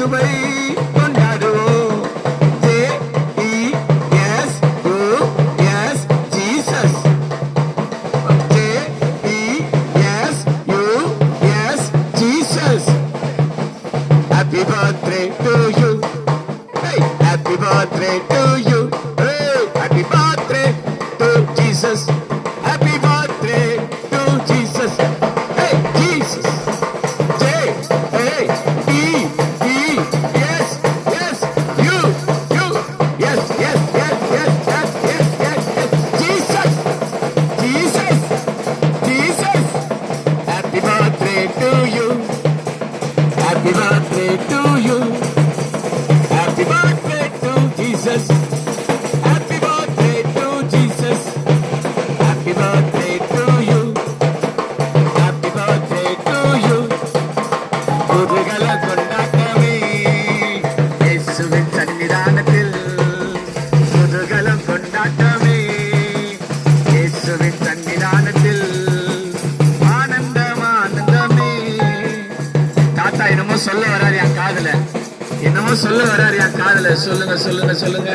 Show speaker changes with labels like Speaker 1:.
Speaker 1: இயேசுவை கொண்டாடுவோம். J-E-S-U-S Jesus. J-E-S-U-S Jesus. Happy birthday to you. Hey, happy birthday to you. Hey, happy birthday to Jesus. Happy birthday to Jesus. Hey, Jesus. J A E E S S U U yes yes yes yes yes yes yes yes Jesus Jesus Jesus. Happy birthday to you. Happy birthday to you. Happy birthday to Jesus. Happy birthday to Jesus. Happy birthday to you. Happy birthday to you. புதுகல கொண்டாட்டமே இயேசுவின் சன்னிதானத்தில். புதுகலம் கொண்டாட்டமே இயேசுவின் சன்னிதானத்தில். ஆனந்தம் ஆனந்தமே. தாத்தா என்னமோ சொல்ல வராரு என் காதுல. என்னமோ சொல்ல வராரு என் காதுல. சொல்லுங்க சொல்லுங்க சொல்லுங்க.